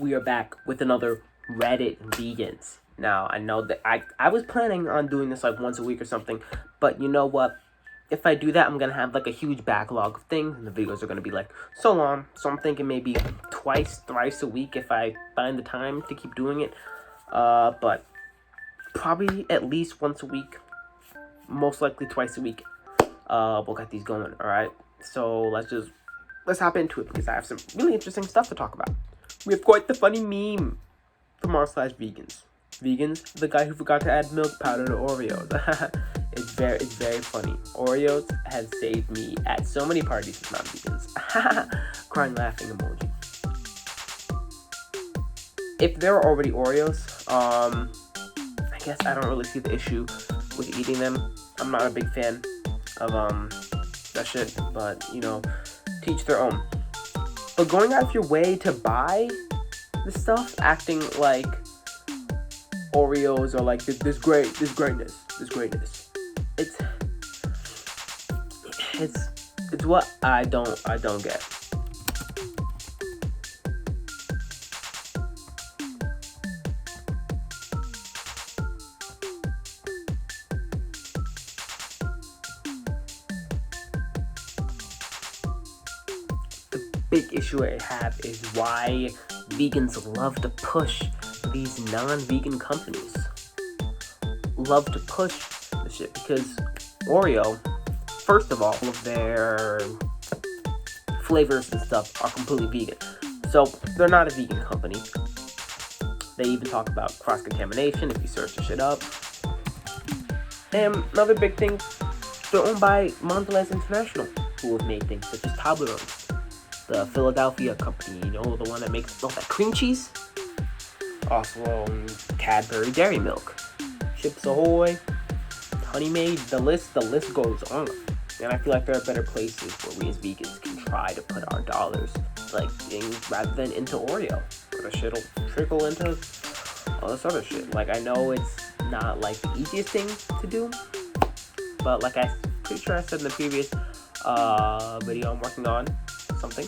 we are back with another Reddit Vegans. Now, I know that I was planning on doing this like once a week or something, but you know what? If I do that, I'm gonna have like a huge backlog of things, and the videos are gonna be like so long. So I'm thinking maybe twice, thrice a week if I find the time to keep doing it. But probably at least once a week, most likely twice a week. We'll get these going. All right. So let's hop into it because I have some really interesting stuff to talk about. We have quite the funny meme from r/vegans. Vegans, the guy who forgot to add milk powder to Oreos. It's very funny. Oreos has saved me at so many parties with non-vegans. Crying laughing emoji. If there are already Oreos, I guess I don't really see the issue with eating them. I'm not a big fan of that shit, but you know, teach their own. But going out of your way to buy this stuff, acting like Oreos are like this greatness. It's what I don't get. Big issue I have is why vegans love to push these non-vegan companies. Love to push the shit because Oreo, first of all of their flavors and stuff are completely vegan. So they're not a vegan company. They even talk about cross-contamination if you search the shit up. And another big thing, they're owned by Mondelez International, who have made things such as Toblerone. The Philadelphia company, you know, the one that makes all that cream cheese. Also, Cadbury Dairy Milk, Chips Ahoy, Honey Maid. The list goes on. And I feel like there are better places where we as vegans can try to put our dollars, like rather than into Oreo, where the shit'll trickle into all this other shit. Like I know it's not like the easiest thing to do, but like I'm pretty sure I said in the previous video, I'm working on something,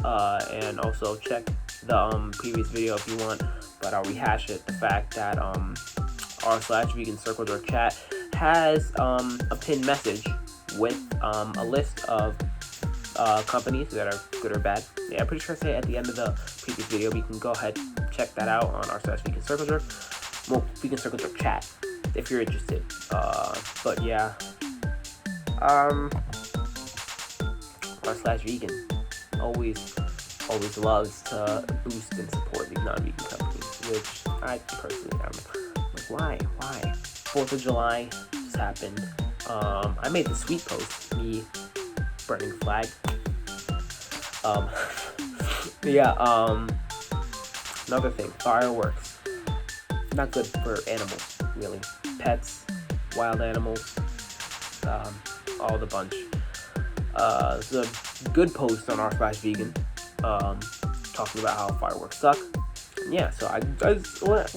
and also check the previous video if you want, but I'll rehash it. The fact that r/vegan circles or chat has a pinned message with a list of companies that are good or bad. Yeah, I'm pretty sure I say at the end of the previous video, but you can go ahead check that out on r/vegan circles or vegan circles or chat if you're interested. But yeah, r/vegan always loves to boost and support these non-vegan companies, which I personally am like, why? 4th of July just happened. I made the sweet post, me burning the flag. Another thing, fireworks. Not good for animals, really. Pets, wild animals, all the bunch. It's a good post on r/vegan, talking about how fireworks suck. Yeah, so I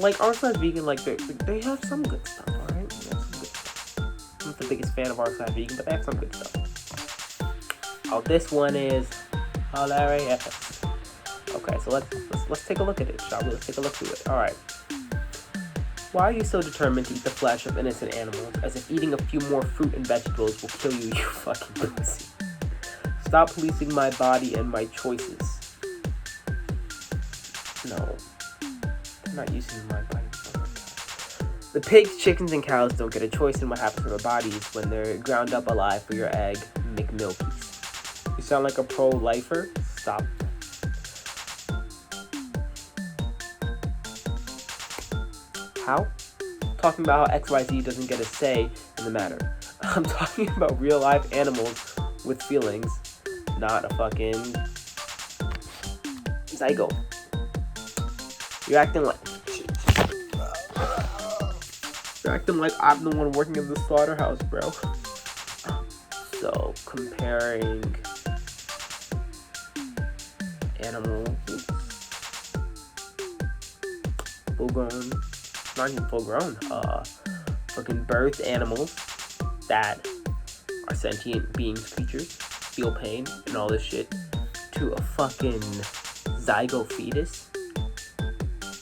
like r/vegan, like they have some good stuff, alright? They have some good stuff. I'm not the biggest fan of r/vegan, but they have some good stuff. Oh, this one is hilarious. Okay, so let's take a look at it, shall we? Let's take a look through it. Alright. Why are you so determined to eat the flesh of innocent animals, as if eating a few more fruit and vegetables will kill you, you fucking pussy? Stop policing my body and my choices. No. I'm not using my body. Oh my God. The pigs, chickens, and cows don't get a choice in what happens to their bodies when they're ground up alive for your egg McMilkies. You sound like a pro-lifer? Stop. How? Talking about how XYZ doesn't get a say in the matter. I'm talking about real life animals with feelings, not a fucking zygote. You're acting like I'm the one working in the slaughterhouse, bro. So comparing animals, full-grown, not even full-grown, fucking birth animals that are sentient beings, creatures, feel pain and all this shit, to a fucking zygote fetus.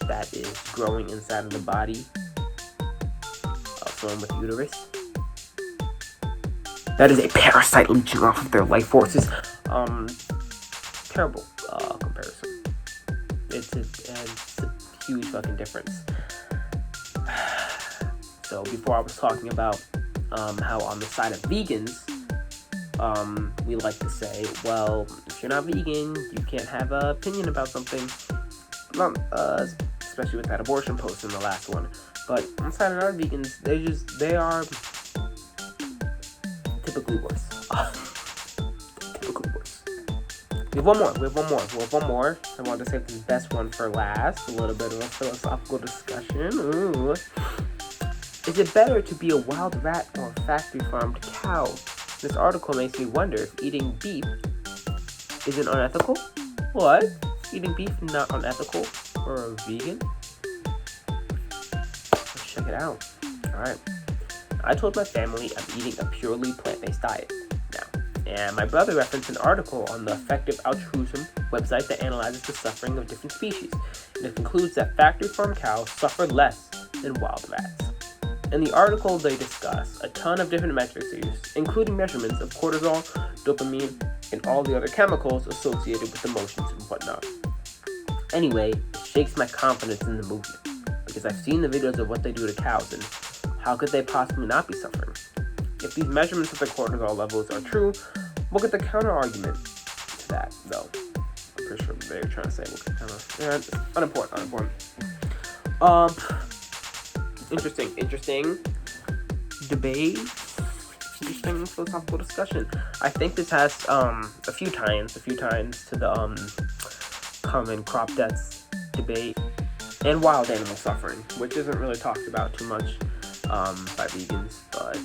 that is growing inside of the body of someone with uterus. That is a parasite leeching off of their life forces. Terrible comparison. It's a huge fucking difference. So before I was talking about how on the side of vegans, we like to say, well, if you're not vegan, you can't have an opinion about something. Especially with that abortion post in the last one. But on the side of our vegans, they are typically worse. Typically worse. We have one more. I want to save this best one for last. A little bit of a philosophical discussion. Ooh. Is it better to be a wild rat or a factory farmed cow? This article makes me wonder if eating beef isn't unethical. What? Eating beef not unethical for a vegan? Let's check it out. Alright. I told my family I'm eating a purely plant-based diet now. And my brother referenced an article on the Effective Altruism website that analyzes the suffering of different species. And it concludes that factory farmed cows suffer less than wild rats. In the article, they discuss a ton of different metrics they use, including measurements of cortisol, dopamine, and all the other chemicals associated with emotions and whatnot. Anyway, it shakes my confidence in the movement, because I've seen the videos of what they do to cows, and how could they possibly not be suffering? If these measurements of the cortisol levels are true, look at the counter-argument to that, though. I'm pretty sure they're trying to say, unimportant. Interesting debate, interesting philosophical discussion. I think this has a few tie-ins to the common crop deaths debate and wild animal suffering, which isn't really talked about too much by vegans, but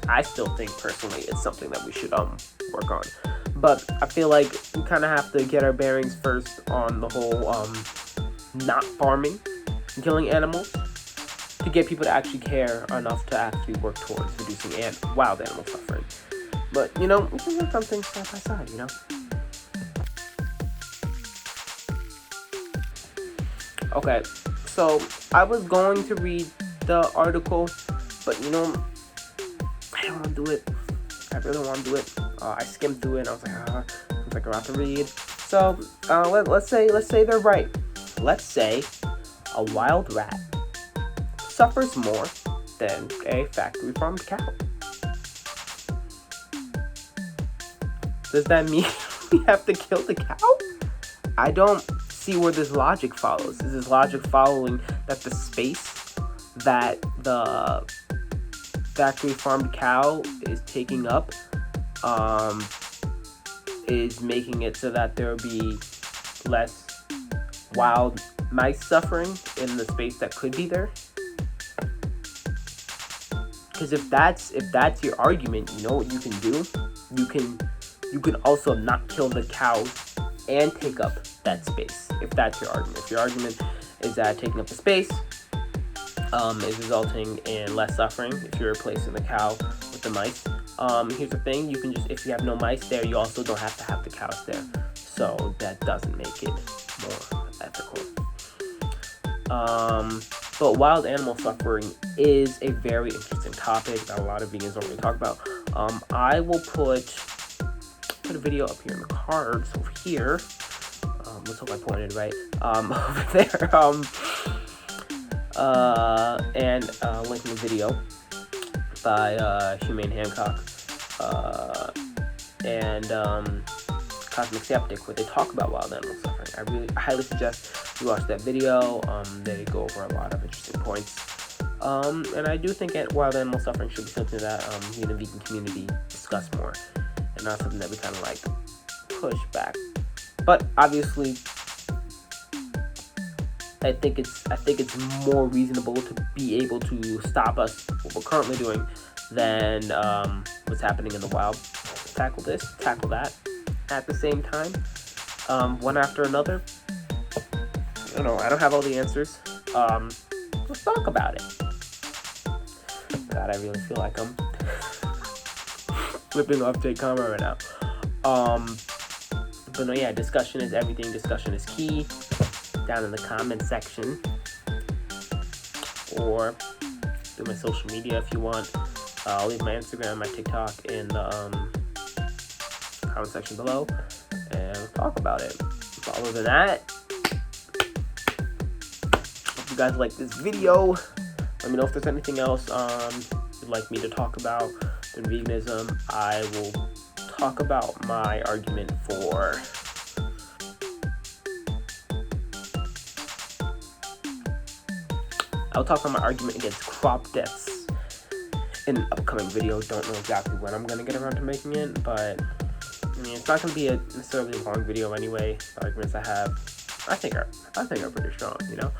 I still think personally it's something that we should work on. But I feel like we kind of have to get our bearings first on the whole not farming and killing animals, to get people to actually care enough to actually work towards reducing wild animal suffering. But, we can work on things side by side, Okay, so I was going to read the article, but, I don't want to do it. I really want to do it. I skimmed through it, and I was like, seems like I'm about to read. So, let's say they're right. Let's say a wild rat suffers more than a factory farmed cow. Does that mean we have to kill the cow? I don't see where this logic follows. Is this logic following that the space that the factory farmed cow is taking up is making it so that there will be less wild mice suffering in the space that could be there? Because if that's your argument, you know what you can do? You can also not kill the cows and take up that space. If that's your argument. If your argument is that taking up the space is resulting in less suffering, if you're replacing the cow with the mice. Here's the thing, you can just, if you have no mice there, you also don't have to have the cows there. So that doesn't make it more ethical. But wild animal suffering is a very interesting topic that a lot of vegans don't really talk about. I will put a video up here in the cards over here. Let's hope I pointed right. Over there. And link in the video by Humane Hancock and Cosmic Skeptic, where they talk about wild animal suffering. I really highly suggest you watch that video. They go over a lot of interesting points. And I do think wild animal suffering should be something that we in the vegan community discuss more, and not something that we kind of like push back. But obviously, I think it's more reasonable to be able to stop us what we're currently doing than what's happening in the wild. Tackle this, tackle that at the same time, one after another. I don't have all the answers. Let's talk about it. God, I really feel like I'm flipping off Jake Karma right now. But no, yeah, discussion is everything. Discussion is key. down in the comment section, or through my social media if you want. I'll leave my Instagram, my TikTok in the comment section below, and we'll talk about it. So other than that, hope you guys like this video. Let me know if there's anything else you'd like me to talk about in veganism. I will talk about my argument for against crop deaths in an upcoming video. Don't know exactly when I'm gonna get around to making it, but I mean, it's not gonna be a necessarily long video anyway. The arguments I have, I think are pretty strong, you know.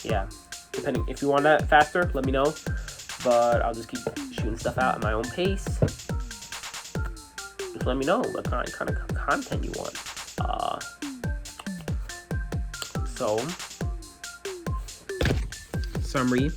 Yeah. Depending, if you want that faster, let me know. But I'll just keep shooting stuff out at my own pace. Just let me know what kind of content you want. So summary.